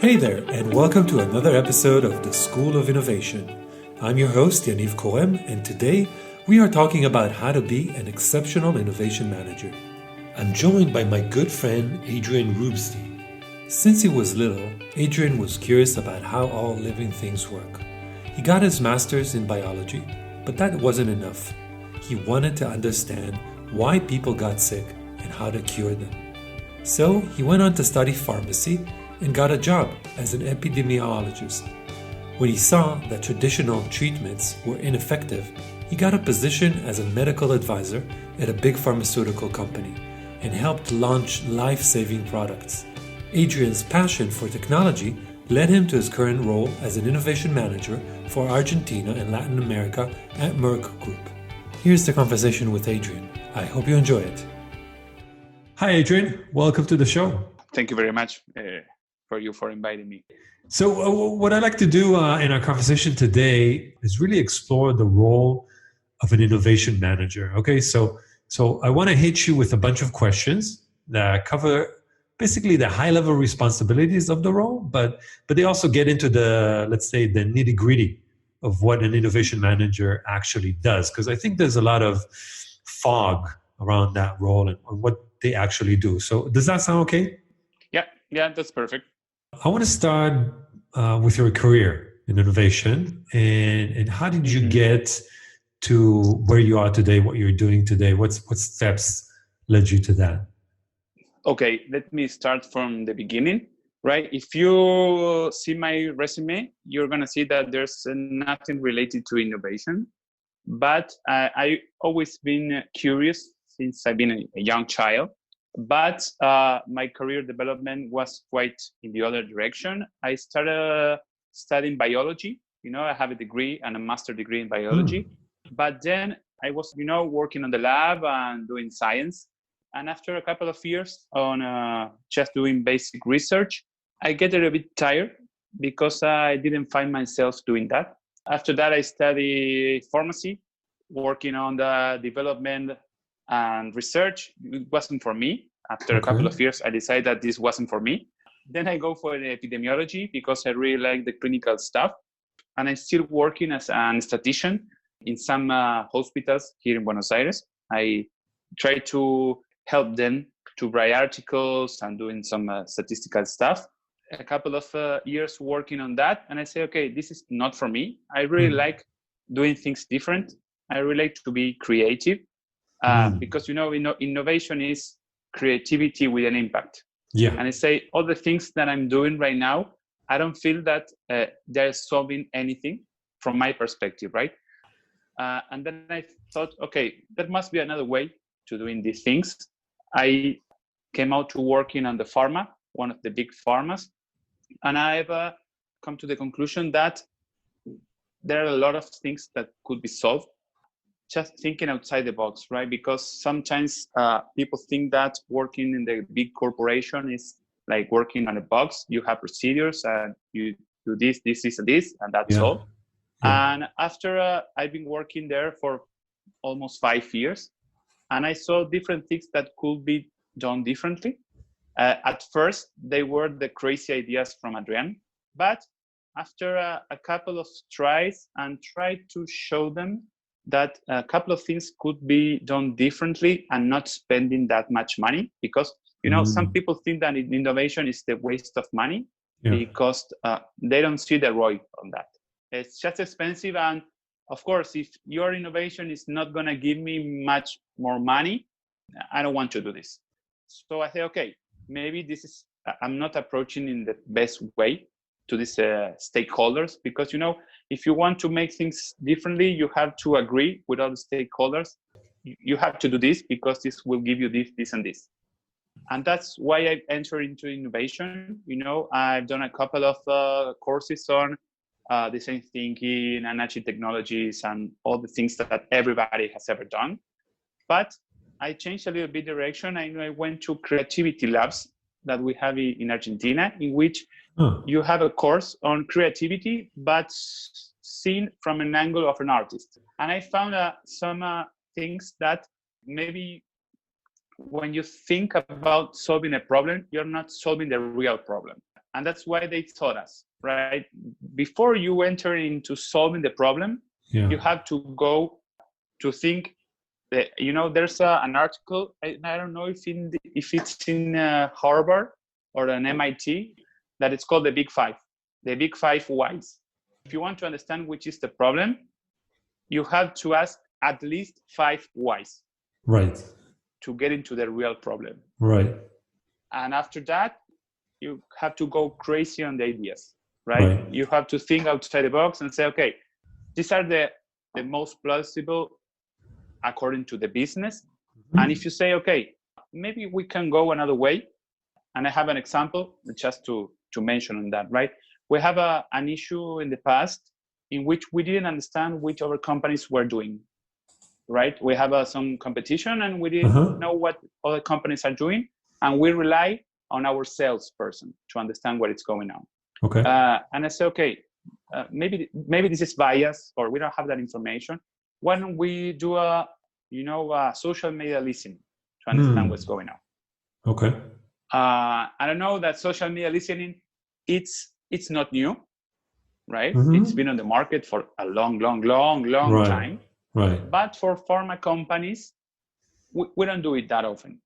Hey there, and welcome to another episode of the School of Innovation. I'm your host, Yaniv and today we are talking about how to be an exceptional innovation manager. I'm joined by my good friend, Adrian Rubenstein. Since he was little, Adrian was curious about how all living things work. He got his master's in biology, but that wasn't enough. He wanted to understand why people got sick and how to cure them. So he went on to study pharmacy and got a job as an epidemiologist. When he saw that traditional treatments were ineffective, he got a position as a medical advisor at a big pharmaceutical company and helped launch life-saving products. Adrian's passion for technology led him to his current role as an innovation manager for Argentina and Latin America at Merck Group. Here's the conversation with Adrian. I hope you enjoy it. Hi, Adrian. Welcome to the show. Thank you very much for inviting me. So what I'd like to do in our conversation today is really explore the role of an innovation manager. Okay, so I want to hit you with a bunch of questions that cover basically the high-level responsibilities of the role, but they also get into the, let's say, the nitty-gritty of what an innovation manager actually does, because I think there's a lot of fog around that role and what they actually do. So does that sound okay? Yeah, that's perfect. I want to start with your career in innovation and how did you get to where you are today, what you're doing today? What steps led you to that? Okay, let me start from the beginning, right? If you see my resume, you're going to see that there's nothing related to innovation, but I always been curious since I've been a young child. But my career development was quite in the other direction. I started studying biology. I have a degree and a master's degree in biology. But then I was, working on the lab and doing science. And after a couple of years on just doing basic research, I get a little bit tired because I didn't find myself doing that. After that, I studied pharmacy, working on the development and research. It wasn't for me. After a couple of years, I decided that this wasn't for me. Then I go for the epidemiology because I really like the clinical stuff. And I'm still working as an statistician in some hospitals here in Buenos Aires. I try to help them to write articles and doing some statistical stuff. A couple of years working on that. And I say, okay, this is not for me. I really like doing things different. I really like to be creative. Because innovation is creativity with an impact. Yeah. And I say all the things that I'm doing right now, I don't feel that they're solving anything from my perspective, right? And then I thought, okay, there must be another way to doing these things. I came out to working on the pharma, one of the big pharmas, and I've come to the conclusion that there are a lot of things that could be solved just thinking outside the box, right? Because sometimes people think that working in the big corporation is like working on a box. You have procedures and you do this, and that's all. Yeah. And after I've been working there for almost 5 years, and I saw different things that could be done differently. At first, they were the crazy ideas from Adrian, but after a couple of tries and tried to show them that a couple of things could be done differently and not spending that much money, because some people think that innovation is the waste of money because they don't see the ROI on that. It's just expensive, and of course, if your innovation is not going to give me much more money, I don't want to do this. So I say, okay, maybe I'm not approaching in the best way to these stakeholders, because if you want to make things differently, you have to agree with all the stakeholders. You have to do this because this will give you this and this. And that's why I entered into innovation. I've done a couple of courses on design thinking and agile technologies and all the things that everybody has ever done. But I changed a little bit direction. I went to creativity labs that we have in Argentina, in which you have a course on creativity, but seen from an angle of an artist. And I found some things that maybe when you think about solving a problem, you're not solving the real problem. And that's why they taught us, right? Before you enter into solving the problem, you have to go to think that, there's an article, I don't know if it's in Harvard or an MIT, that it's called the Big Five whys. If you want to understand which is the problem, you have to ask at least 5 whys. Right. To get into the real problem. Right. And after that, you have to go crazy on the ideas, right? You have to think outside the box and say, okay, these are the most plausible according to the business. Mm-hmm. And if you say, okay, maybe we can go another way. And I have an example just to mention on that, right? We have an issue in the past in which we didn't understand which other companies were doing, right? We have some competition and we didn't know what other companies are doing. And we rely on our salesperson to understand what is going on. Okay. And I say, okay, maybe this is bias or we don't have that information. Why don't we do a social media listening to understand what's going on? Okay. I don't know that social media listening, it's not new, right? Mm-hmm. It's been on the market for a long time. Right. But for pharma companies, we don't do it that often,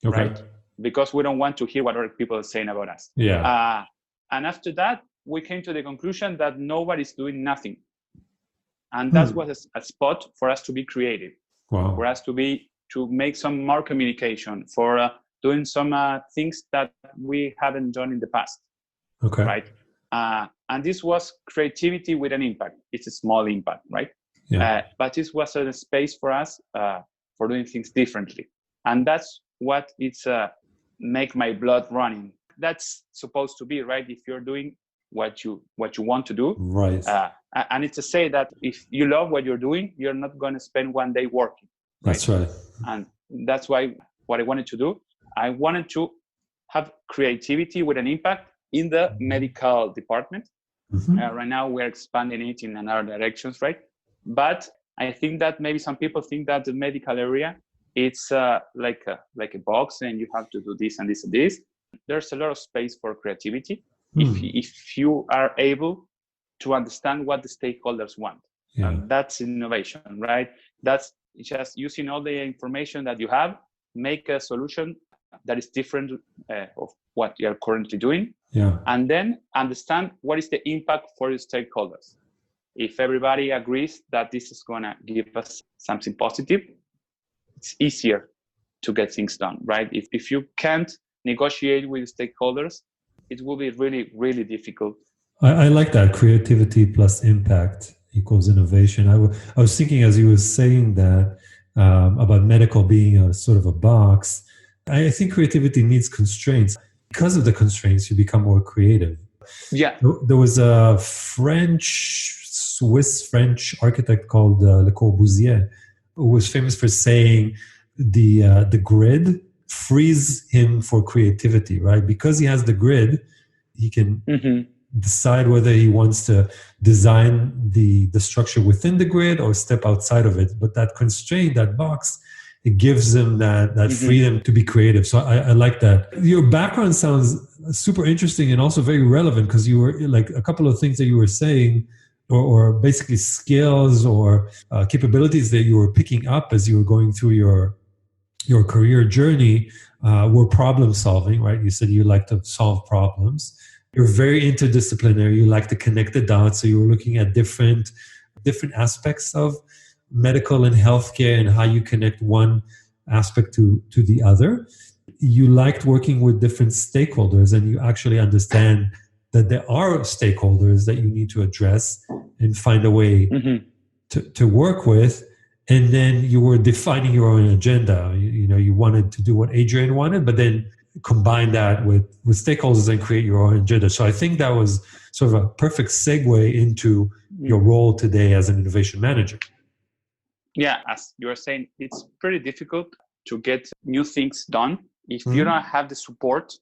right? Because we don't want to hear what other people are saying about us. Yeah. And after that, we came to the conclusion that nobody's doing nothing. And that was a spot for us to be creative, for us to make some more communication, for doing some things that we haven't done in the past. Okay. Right. And this was creativity with an impact. It's a small impact, right? Yeah. But this was a space for us for doing things differently. And that's what it's make my blood running. That's supposed to be, right? If you're doing what you want to do. Right. And it's to say that if you love what you're doing, you're not going to spend one day working. Right? That's right. And that's why what I wanted to do, I wanted to have creativity with an impact in the medical department. Mm-hmm. Right now, we're expanding it in another directions, right? But I think that maybe some people think that the medical area, it's like a box and you have to do this and this and this. There's a lot of space for creativity if you are able to understand what the stakeholders want. Yeah. And that's innovation, right? That's just using all the information that you have, make a solution that is different of what you're currently doing. Yeah. And then understand what is the impact for your stakeholders. If everybody agrees that this is going to give us something positive, it's easier to get things done, right? If you can't negotiate with stakeholders, it will be really, really difficult. I like that. Creativity plus impact equals innovation. I was thinking as you were saying that about medical being a sort of a box. I think creativity needs constraints. Because of the constraints, you become more creative. Yeah. There was a Swiss-French architect called Le Corbusier, who was famous for saying the grid frees him for creativity, right? Because he has the grid, he can decide whether he wants to design the structure within the grid or step outside of it. But that constraint, that box, it gives them that freedom to be creative. So I like that. Your background sounds super interesting and also very relevant because you were like a couple of things that you were saying or basically skills or capabilities that you were picking up as you were going through your career journey were problem solving, right? You said you like to solve problems. You're very interdisciplinary. You like to connect the dots. So you were looking at different aspects of medical and healthcare and how you connect one aspect to the other. You liked working with different stakeholders and you actually understand that there are stakeholders that you need to address and find a way to work with. And then you were defining your own agenda. You wanted to do what Adrian wanted, but then combine that with stakeholders and create your own agenda. So I think that was sort of a perfect segue into your role today as an innovation manager. Yeah, as you were saying, it's pretty difficult to get new things done if you don't have the support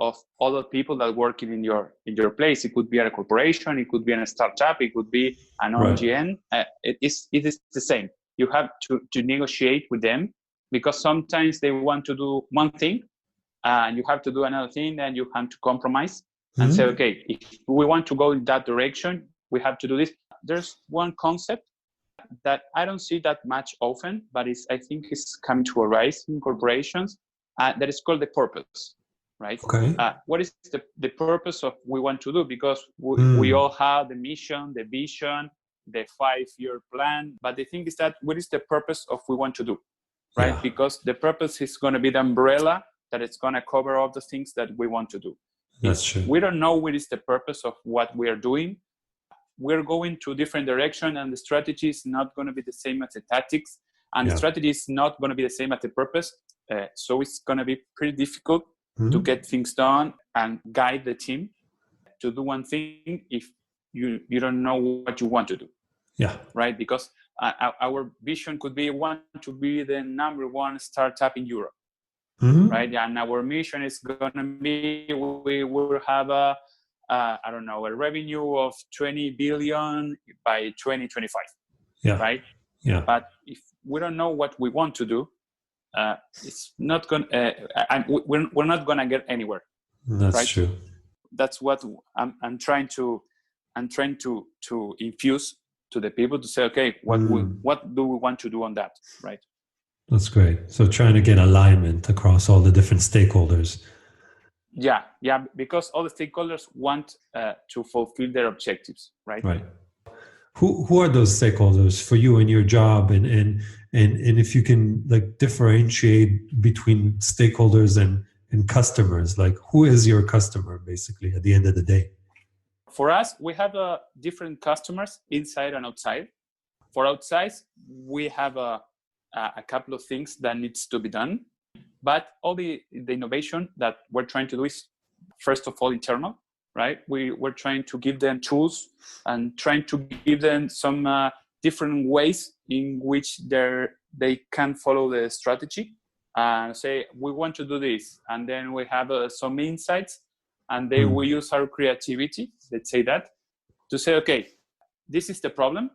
of other people that work in your place. It could be at a corporation, it could be in a startup, it could be an ONGN. It is the same. You have to negotiate with them because sometimes they want to do one thing and you have to do another thing and you have to compromise. and say, okay, if we want to go in that direction, we have to do this. There's one concept that I don't see that much often, but I think it's coming to arise in corporations, that is called the purpose, right? Okay. What is the purpose of we want to do? Because we all have the mission, the vision, the 5-year plan, but the thing is that what is the purpose of we want to do, right? Yeah. Because the purpose is going to be the umbrella that it's going to cover all the things that we want to do. That's true. We don't know what is the purpose of what we are doing. We're going to a different direction, and the strategy is not going to be the same as the tactics, and the strategy is not going to be the same as the purpose. So it's going to be pretty difficult to get things done and guide the team to do one thing if you don't know what you want to do. Yeah. Right? Because our vision could be want to be the number one startup in Europe. Right? And our mission is going to be we will have a revenue of 20 billion by 2025. Yeah. Right? Yeah. But if we don't know what we want to do, it's not going. We're not going to get anywhere. That's right? true. That's what I'm trying to infuse to the people to say, okay, what do we want to do on that, right? That's great. So trying to get alignment across all the different stakeholders. Yeah, because all the stakeholders want to fulfill their objectives, right? Right. Who are those stakeholders for you in your job, and if you can like differentiate between stakeholders and customers, like who is your customer basically at the end of the day? For us, we have different customers inside and outside. For outside, we have a couple of things that needs to be done, but all the innovation that we're trying to do is first of all internal, right? We're trying to give them tools and trying to give them some different ways in which they can follow the strategy and say, we want to do this. And then we have some insights, and they will use our creativity, let's say that, to say, okay, this is the problem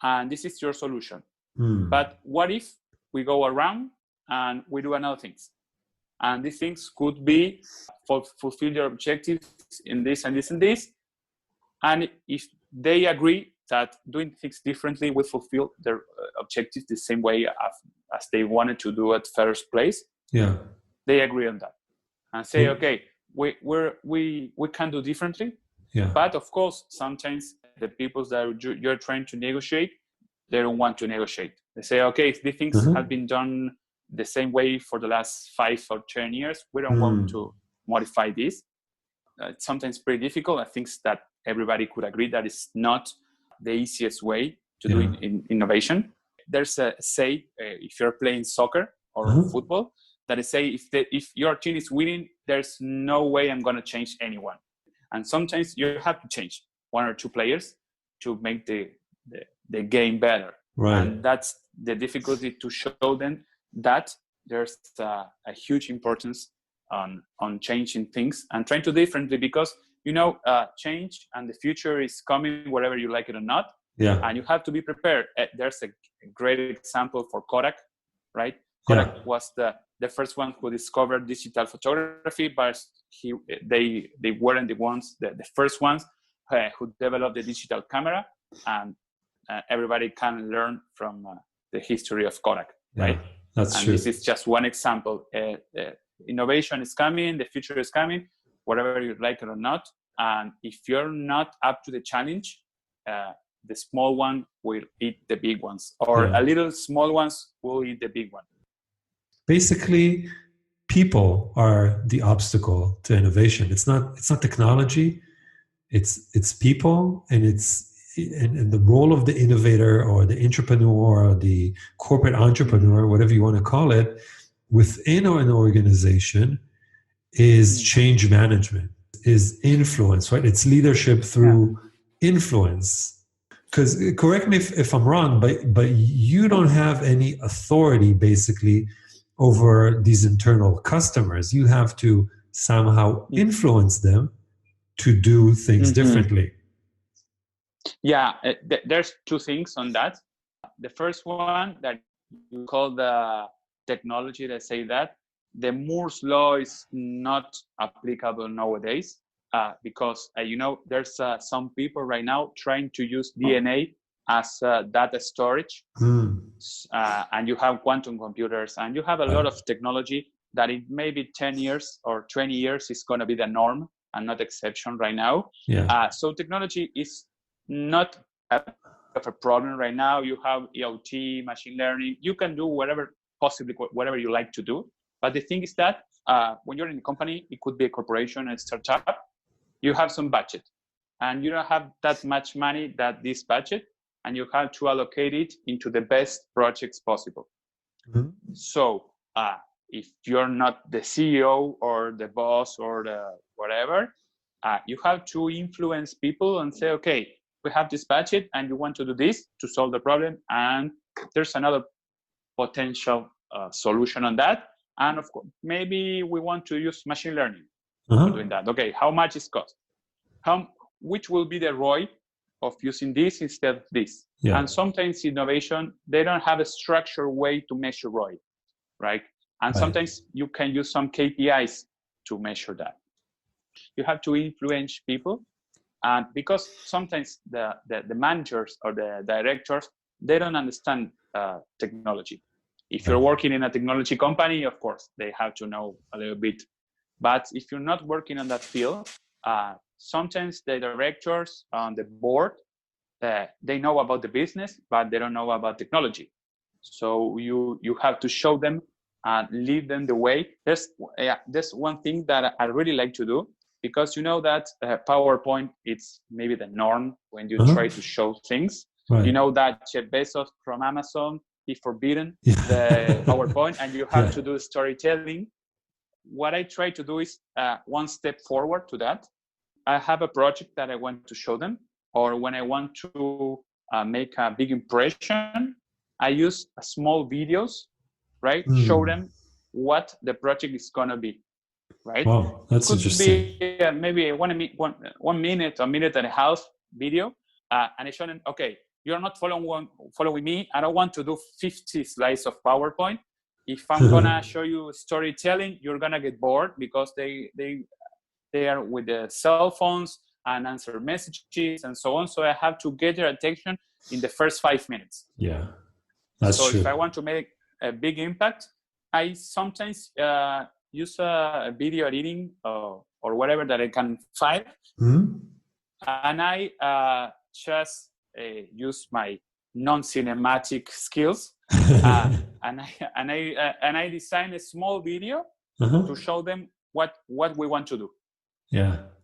and this is your solution. But what if we go around and we do another things? And these things could be fulfill your objectives in this and this and this. And if they agree that doing things differently will fulfill their objectives the same way as they wanted to do at first place, they agree on that and say, okay, we can do differently. But of course, sometimes the people that you're trying to negotiate, they don't want to negotiate. They say, okay, if these things have been done the same way for the last 5 or 10 years, we don't want to modify this. It's sometimes pretty difficult. I think that everybody could agree that it's not the easiest way to do in innovation. There's a say, if you're playing soccer or football, that is say, if your team is winning, there's no way I'm going to change anyone. And sometimes you have to change 1 or 2 players to make the game better. Right. And that's the difficulty, to show them that there's a huge importance on changing things and trying to do differently, because change and the future is coming whether you like it or not. And you have to be prepared. There's a great example for Kodak, right? Kodak was the first one who discovered digital photography, but they weren't the first ones who developed the digital camera, and everybody can learn from the history of Kodak, right? That's true. This is just one example. Innovation is coming, the future is coming, whatever you like it or not. And if you're not up to the challenge, the small one will eat the big ones, or a little small ones will eat the big one. Basically, people are the obstacle to innovation. It's not technology. It's people, and and the role of the innovator or the entrepreneur or the corporate entrepreneur, whatever you want to call it, within an organization is change management, is influence, right? It's leadership through influence. Because correct me if I'm wrong, but you don't have any authority basically over these internal customers. You have to somehow influence them to do things differently. Yeah, there's 2 things on that. The first one that you call the technology, that say that the Moore's law is not applicable nowadays. because there's some people right now trying to use DNA as data storage, and you have quantum computers, and you have a lot of technology that in maybe 10 years or 20 years is going to be the norm and not exception right now. So technology is not of a problem right now. You have EOT, machine learning. You can do whatever you like to do. But the thing is that when you're in a company, it could be a corporation, a startup, you have some budget. And you don't have that much money, this budget, and you have to allocate it into the best projects possible. So if you're not the CEO or the boss or the whatever, you have to influence people and say, okay, we have this budget and you want to do this to solve the problem, and there's another potential solution on that. And of course, maybe we want to use machine learning for doing that. Okay, how much is cost? Which will be the ROI of using this instead of this? And sometimes innovation, they don't have a structured way to measure ROI, right? And sometimes you can use some KPIs to measure that. You have to influence people, and because sometimes the managers or the directors, they don't understand technology. If you're working in a technology company, of course, they have to know a little bit. But if you're not working on that field, sometimes the directors on the board, they know about the business, but they don't know about technology. So you have to show them and lead them the way. There's one thing that I really like to do, because you know that PowerPoint, it's maybe the norm when you try to show things. You know that Jeff Bezos from Amazon, he forbidden the PowerPoint, and you have to do storytelling. What I try to do is one step forward to that. I have a project that I want to show them, or when I want to make a big impression, I use small videos, right? Show them what the project is going to be, right? Wow, that's interesting. Be, maybe one minute, a minute and a half video, and I show them, okay, you're not following me. I don't want to do 50 slides of PowerPoint. If I'm gonna show you storytelling, you're gonna get bored, because they are with the cell phones and answer messages and so on. So I have to get their attention in the first 5 minutes. Yeah, that's so true. If I want to make a big impact, I sometimes use a video editing or whatever that I can find, and I just use my non-cinematic skills, and I design a small video to show them what we want to do.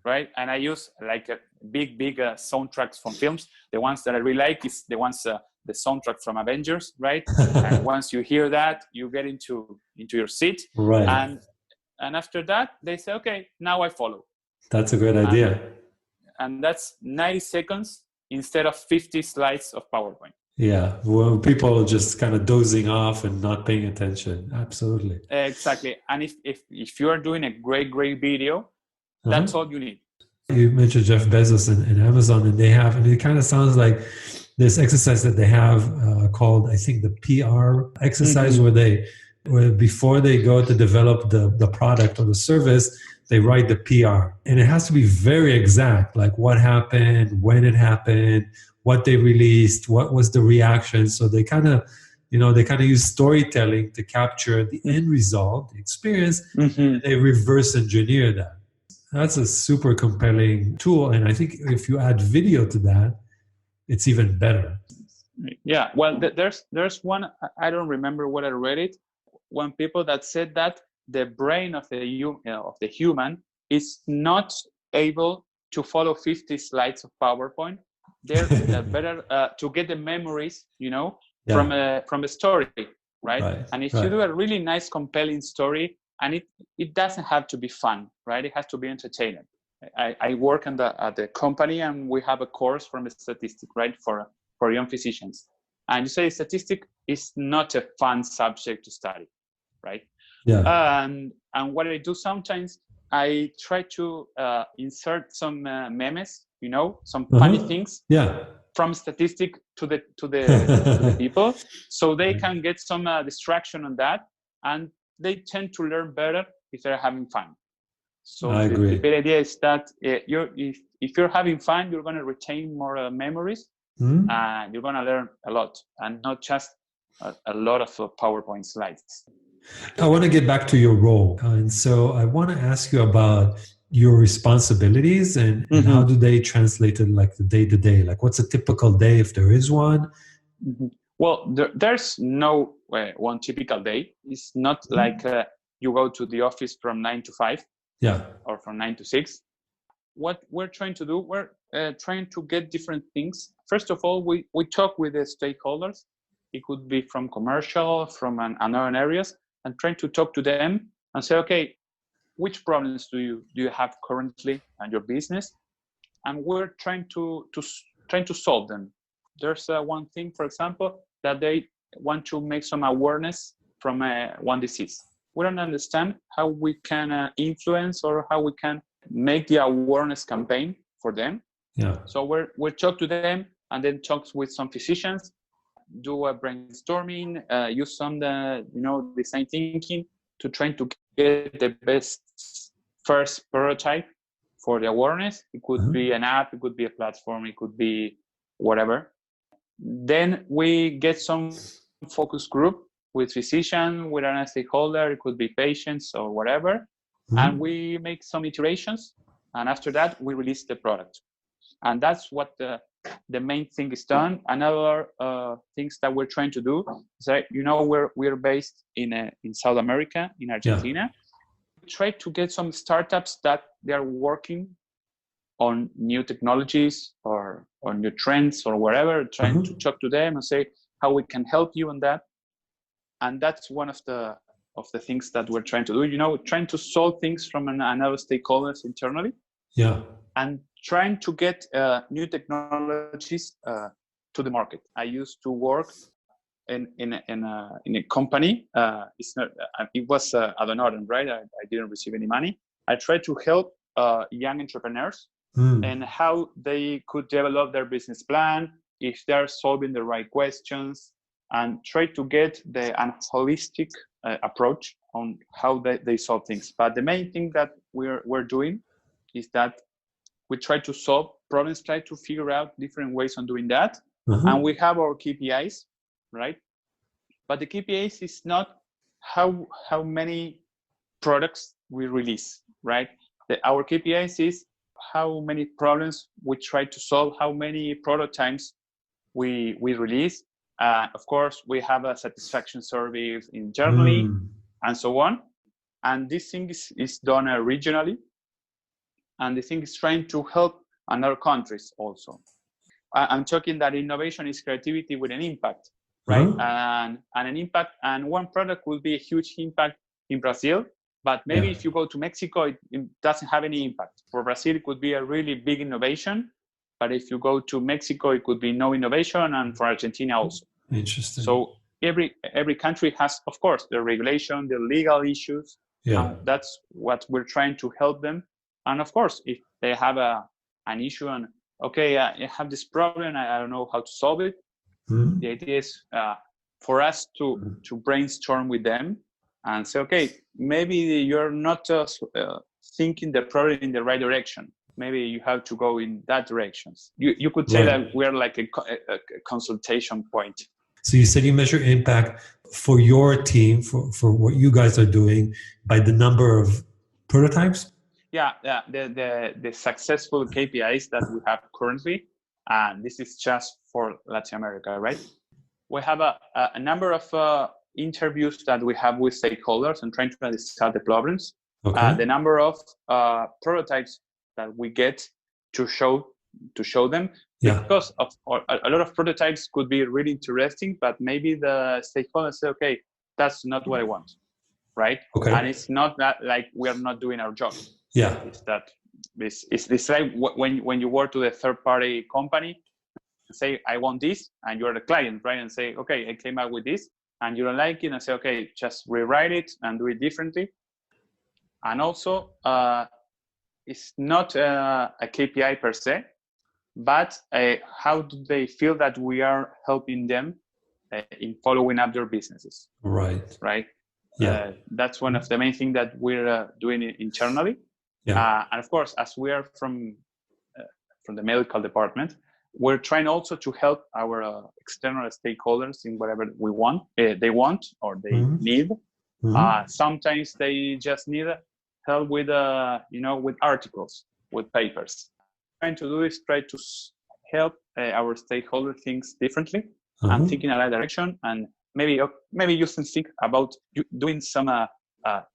Right. And I use like a big soundtracks from films. The ones that I really like is the ones the soundtrack from Avengers, right? And once you hear that, you get into your seat, right? And after that, they say, okay, now I follow. That's a great idea. And that's 90 seconds instead of 50 slides of PowerPoint. Yeah, well, people are just kind of dozing off and not paying attention. Absolutely. Exactly. And if you are doing a great video, that's all you need. You mentioned Jeff Bezos and Amazon, and it kind of sounds like this exercise that they have called, I think, the PR exercise, where before they go to develop the product or the service, they write the PR. And it has to be very exact, like what happened, when it happened, what they released, what was the reaction. So they kind of use storytelling to capture the end result, the experience, and they reverse engineer that. That's a super compelling tool. And I think if you add video to that, it's even better. Yeah, well, there's one, I don't remember what I read it, one people that said that the brain of the human is not able to follow 50 slides of PowerPoint. They're better to get the memories, from a story, right? And if you do a really nice, compelling story, and it doesn't have to be fun, right? It has to be entertaining. I work at the company, and we have a course from a statistic, right, for young physicians. And you say statistic is not a fun subject to study, right? Yeah. And what I do sometimes, I try to insert some memes, some funny things. Yeah. From statistic to the people, so they can get some distraction on that, and they tend to learn better if they're having fun. So I the agree. big idea is that if you're having fun, you're going to retain more memories, and you're going to learn a lot, and not just a lot of PowerPoint slides. I want to get back to your role. And so I want to ask you about your responsibilities and how do they translate to like the day to day? Like what's a typical day if there is one? Well, there's no one typical day. It's not like you go to the office from 9 to 5 or from 9 to 6. What we're trying to do, we're trying to get different things. First of all, we talk with the stakeholders. It could be from commercial, from other areas, and trying to talk to them and say, okay, which problems do you have currently in your business? And we're trying to solve them. There's one thing, for example, that they want to make some awareness from one disease. We don't understand how we can influence or how we can make the awareness campaign for them. So we'll talk to them and then talk with some physicians, do a brainstorming, use some design thinking to try to get the best first prototype for the awareness. It could be an app, it could be a platform, it could be whatever. Then we get some focus group with physician, with a stakeholder, it could be patients or whatever. And we make some iterations. And after that, we release the product. And that's what the main thing is done. Another things that we're trying to do is that, we're based in South America, in Argentina. We try to get some startups that they are working on new technologies or new trends or whatever, trying to talk to them and say how we can help you on that. And that's one of the things that we're trying to do, trying to solve things from another stakeholders internally. And trying to get new technologies to the market. I used to work in a company. It was ad honorem, right? I didn't receive any money. I tried to help young entrepreneurs and how they could develop their business plan, if they're solving the right questions, and try to get a holistic approach on how they solve things. But the main thing that we're doing is that we try to solve problems, try to figure out different ways on doing that. And we have our KPIs, right? But the KPIs is not how many products we release, right? Our KPIs is how many problems we try to solve, how many prototypes we release. Of course, we have a satisfaction survey internally and so on. And this thing is done regionally. And the thing is trying to help other countries also. I'm talking that innovation is creativity with an impact, right? And an impact, and one product will be a huge impact in Brazil, but maybe if you go to Mexico, it doesn't have any impact. For Brazil, it could be a really big innovation, but if you go to Mexico, it could be no innovation, and for Argentina also. Interesting. So every country has, of course, the regulation, the legal issues, and that's what we're trying to help them. And of course, if they have an issue and, okay, I have this problem, I don't know how to solve it. The idea is for us to brainstorm with them and say, okay, maybe you're not thinking the problem in the right direction. Maybe you have to go in that direction. You could say that we're like a consultation point. So you said you measure impact for your team, for what you guys are doing by the number of prototypes? Yeah. The successful KPIs that we have currently, and this is just for Latin America, right? We have a number of interviews that we have with stakeholders and trying to understand the problems. The number of prototypes that we get to show them, because of a lot of prototypes could be really interesting, but maybe the stakeholders say, okay, that's not what I want, right? And it's not that like we are not doing our job. It's that it's like when you work to the third party company, say I want this, and you're the client, right? And say, okay, I came out with this, and you don't like it, and say, okay, just rewrite it and do it differently. And also, it's not a KPI per se, but how do they feel that we are helping them in following up their businesses? Right. Yeah. That's one of the main things that we're doing internally. And of course, as we are from the medical department, we're trying also to help our external stakeholders in whatever they want or they need. Sometimes they just need help with with articles, with papers. Trying to do is try to help our stakeholder think differently and think in a right direction, and maybe you can think about doing some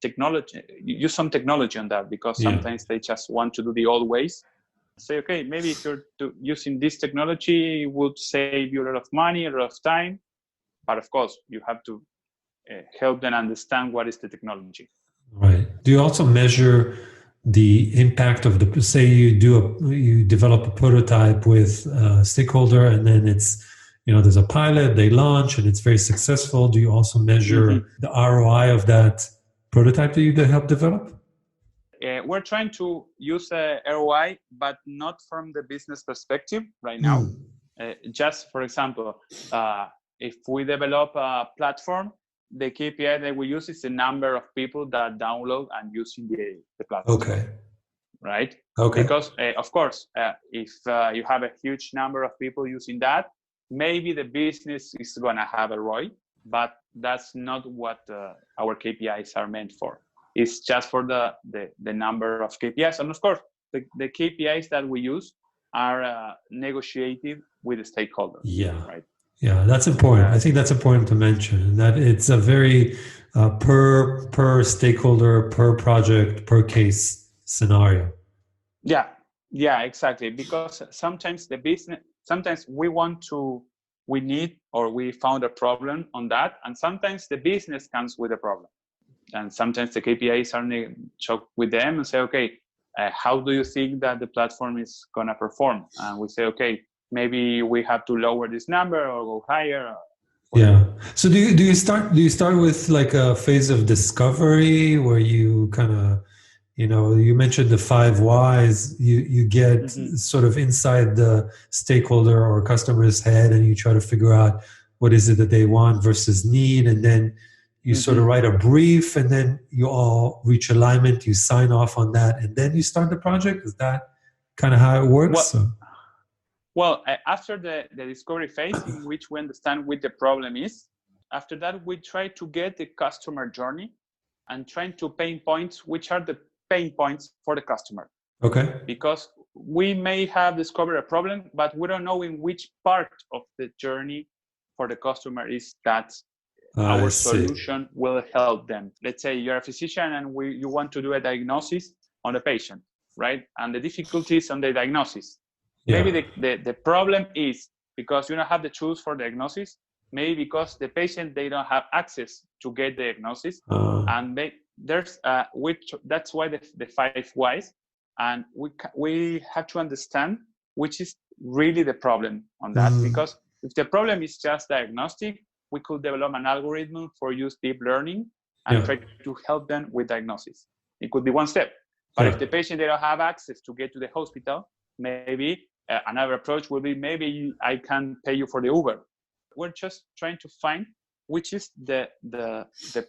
technology, use some technology on that, because sometimes they just want to do the old ways. Say, okay, maybe if you're using this technology, it would save you a lot of money, a lot of time, but of course you have to help them understand what is the technology. Right. Do you also measure the impact of say you develop a prototype with a stakeholder, and then it's, there's a pilot, they launch, and it's very successful. Do you also measure the ROI of that prototype that you help develop? We're trying to use ROI, but not from the business perspective right now. Just for example, if we develop a platform, the KPI that we use is the number of people that download and using the platform. Okay. Right? Okay. Because of course, if you have a huge number of people using that, maybe the business is going to have a ROI, but that's not what our KPIs are meant for. It's just for the number of KPIs. And of course, the KPIs that we use are negotiated with the stakeholder. Yeah. Right. Yeah, that's important. I think that's important to mention, that it's a very per stakeholder, per project, per case scenario. Yeah, exactly. Because sometimes we need, or we found a problem on that, and sometimes the business comes with a problem, and sometimes the KPIs are talk with them and say, okay, how do you think that the platform is gonna perform? And we say, okay, maybe we have to lower this number or go higher. Yeah. So do you start with like a phase of discovery where you kind of, you mentioned the 5 whys, you get sort of inside the stakeholder or customer's head, and you try to figure out what is it that they want versus need, and then you sort of write a brief, and then you all reach alignment, you sign off on that, and then you start the project? Is that kind of how it works? Well, after the discovery phase, in which we understand what the problem is, after that we try to get the customer journey and trying to pinpoint which are the pain points for the customer. Okay. Because we may have discovered a problem, but we don't know in which part of the journey for the customer is that our solution will help them. Let's say you're a physician and you want to do a diagnosis on the patient, right? And the difficulties on the diagnosis. Yeah. Maybe the problem is because you don't have the tools for diagnosis. Maybe because the patient, they don't have access to get the diagnosis. And that's why the 5 whys. And we have to understand which is really the problem on that. Because if the problem is just diagnostic, we could develop an algorithm for use deep learning and try to help them with diagnosis. It could be one step. But if the patient, they don't have access to get to the hospital, maybe another approach will be, maybe I can pay you for the Uber. We're just trying to find which is the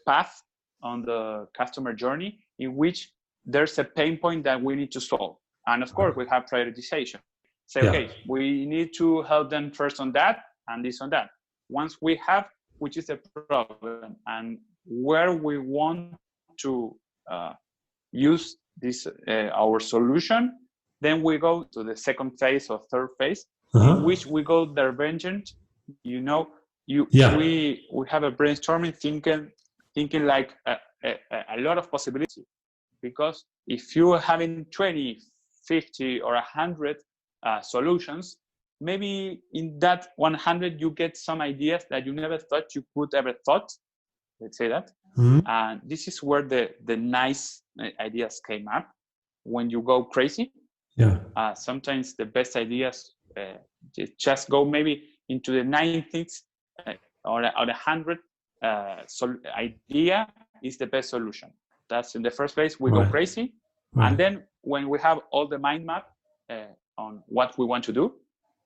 path on the customer journey in which there's a pain point that we need to solve. And of course, we have prioritization. Say, okay, we need to help them first on that and this on that. Once we have which is the problem and where we want to use this our solution, then we go to the second phase or third phase, in which we go divergent. We have a brainstorming, thinking like a lot of possibilities. Because if you're having 20, 50, or 100 solutions, maybe in that 100 you get some ideas that you never thought you could ever thought. Let's say that. And this is where the nice ideas came up. When you go crazy, sometimes the best ideas just go maybe into the 90th or the 100th idea is the best solution. That's in the first place, we go crazy. And then when we have all the mind map on what we want to do,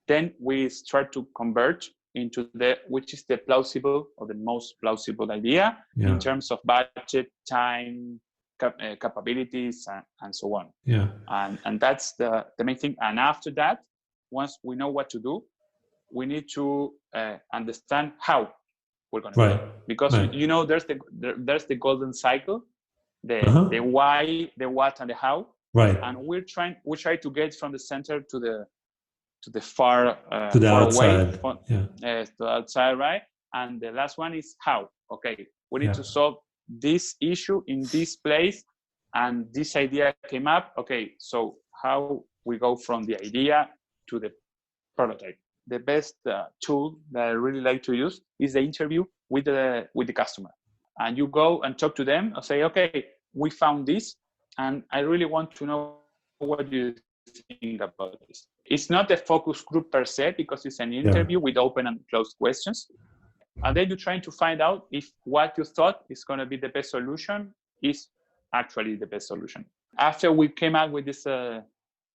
then we start to converge into which is the plausible or the most plausible idea in terms of budget, time, capabilities and so on. Yeah. And that's the main thing. And after that, once we know what to do, we need to understand how we're going to do it. Because there's the golden cycle, the why, the what, and the how. Right. And we try to get from the center to the far to the far outside. away, to the outside, right? And the last one is how. Okay, we need to solve this issue in this place, and this idea came up. Okay, so how we go from the idea to the prototype. The best tool that I really like to use is the interview with the customer. And you go and talk to them and say, okay, we found this, and I really want to know what you think about this. It's not a focus group per se, because it's an interview with open and closed questions. And then you're trying to find out if what you thought is going to be the best solution is actually the best solution. After we came out with this,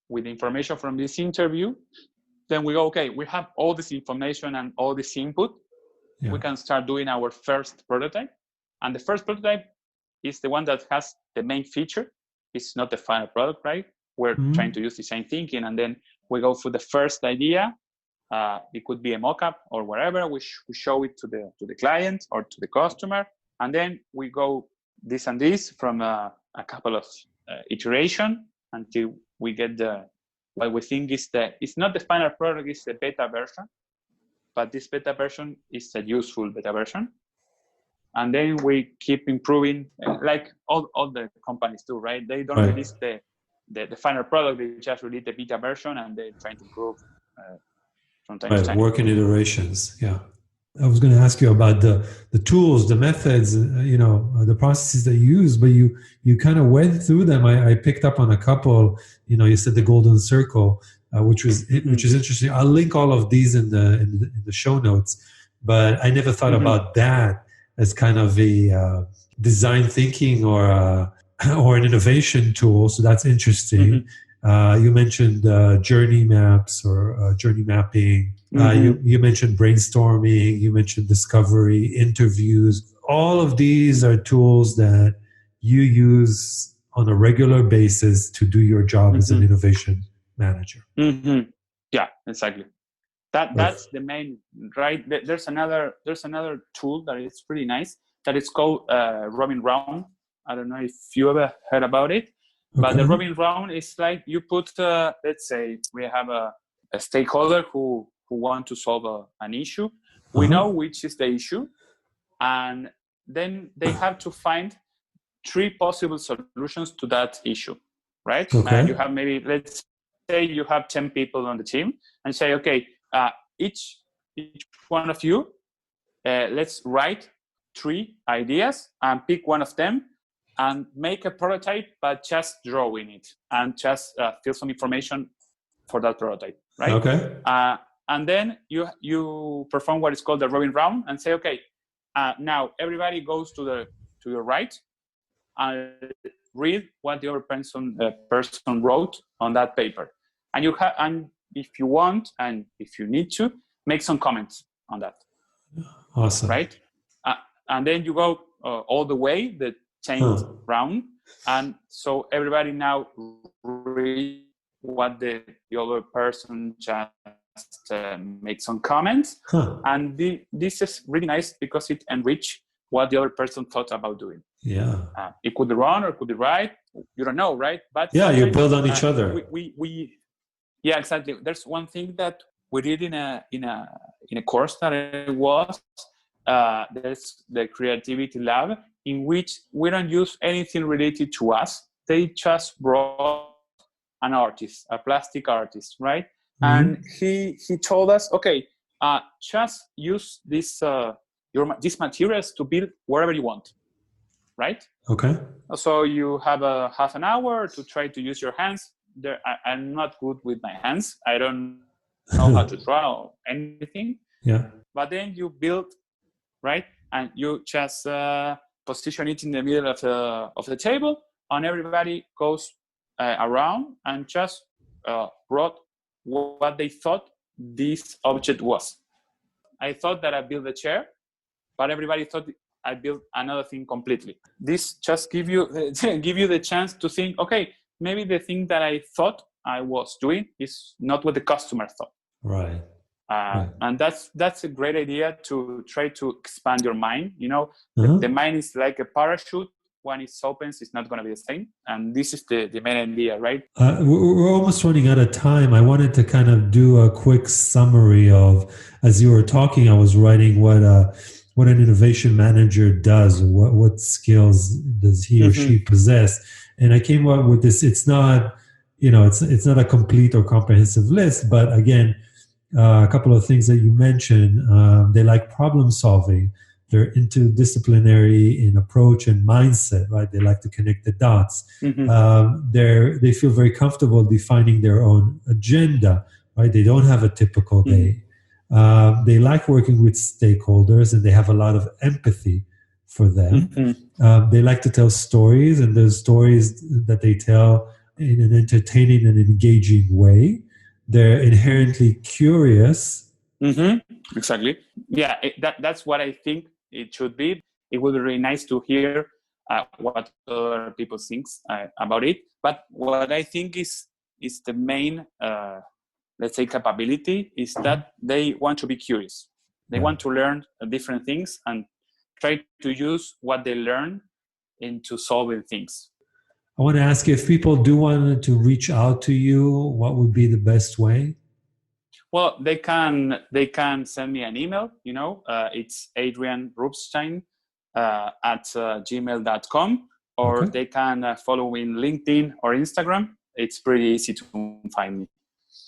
with information from this interview, then we go, okay, we have all this information and all this input. We can start doing our first prototype. And the first prototype is the one that has the main feature. It's not the final product, right? We're trying to use design thinking, and then we go for the first idea. It could be a mock-up or whatever. We show it to the client or to the customer, and then we go this and this from a couple of iteration until we get what we think is it's not the final product, it's the beta version, but this beta version is a useful beta version. And then we keep improving, like all the companies do, right? They don't release the final product, they just release the beta version, and they try to improve from time to time. Work in iterations, I was going to ask you about the tools, the methods, the processes that you use, but you kind of went through them. I picked up on a couple. You said the golden circle, which is interesting. I'll link all of these in the show notes, but I never thought about that as kind of a design thinking or an innovation tool. So that's interesting. You mentioned journey maps or journey mapping. You mentioned brainstorming. You mentioned discovery, interviews. All of these are tools that you use on a regular basis to do your job as an innovation manager. Yeah, exactly. That's the main, right? There's another tool that is pretty nice that is called Robin Round. I don't know if you ever heard about it. But the Robin Round is like you put, let's say we have a stakeholder who want to solve an issue. We know which is the issue. And then they have to find 3 possible solutions to that issue, right? And you have maybe, let's say you have 10 people on the team and say, okay, each one of you, let's write 3 ideas and pick one of them and make a prototype, but just drawing it and just fill some information for that prototype, right? Okay. And then you perform what is called the Robin Round and say, okay, now everybody goes to your right and read what the other person wrote on that paper. And and if you want and if you need to, make some comments on that. Awesome. Right? And then you go all the way, the 10th round. And so everybody now read what the other person just make some comments. And this is really nice because it enriches what the other person thought about doing. Yeah. It could be wrong or it could be right. You don't know, right? But you build on each other. Yeah, exactly. There's one thing that we did in a course that I was. There's the creativity lab, in which we don't use anything related to us. They just brought an artist, a plastic artist, right? And he told us, okay, just use these materials to build wherever you want, right? Okay. So you have a half an hour to try to use your hands. I'm not good with my hands. I don't know how to draw or anything. Yeah. But then you build, right? And you just position it in the middle of the table, and everybody goes around and just wrote what they thought this object was. I thought that I built a chair, but everybody thought I build another thing completely. This just give you the chance to think, okay, maybe the thing that I thought I was doing is not what the customer thought. Right. Right. And that's a great idea to try to expand your mind. The mind is like a parachute. When it opens, it's not going to be the same. And this is the main idea, right? We're almost running out of time. I wanted to kind of do a quick summary of, as you were talking, I was writing what an innovation manager does, or what skills does he or she possess. And I came up with this. It's not, it's not a complete or comprehensive list, but again, a couple of things that you mentioned. They like problem solving. They're interdisciplinary in approach and mindset, right? They like to connect the dots. They feel very comfortable defining their own agenda, right? They don't have a typical day. They like working with stakeholders, and they have a lot of empathy for them. They like to tell stories, and those stories that they tell in an entertaining and engaging way. They're inherently curious. Exactly. Yeah, that's what I think it should be. It would be really nice to hear what other people think about it. But what I think is the main, let's say, capability is that they want to be curious. They want to learn different things and try to use what they learn into solving things. I want to ask you, if people do want to reach out to you, what would be the best way? Well, they can send me an email. It's Adrian Rubenstein at gmail.com, or they can follow me in LinkedIn or Instagram. It's pretty easy to find me.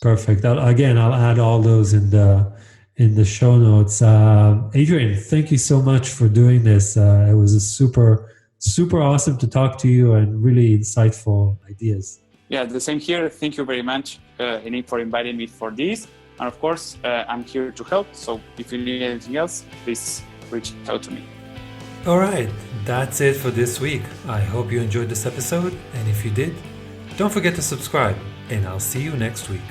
Perfect. I'll add all those in the show notes. Adrian, thank you so much for doing this. It was a super awesome to talk to you, and really insightful ideas. Yeah, the same here. Thank you very much, Yaniv, for inviting me for this. And of course, I'm here to help. So if you need anything else, please reach out to me. All right, that's it for this week. I hope you enjoyed this episode. And if you did, don't forget to subscribe. And I'll see you next week.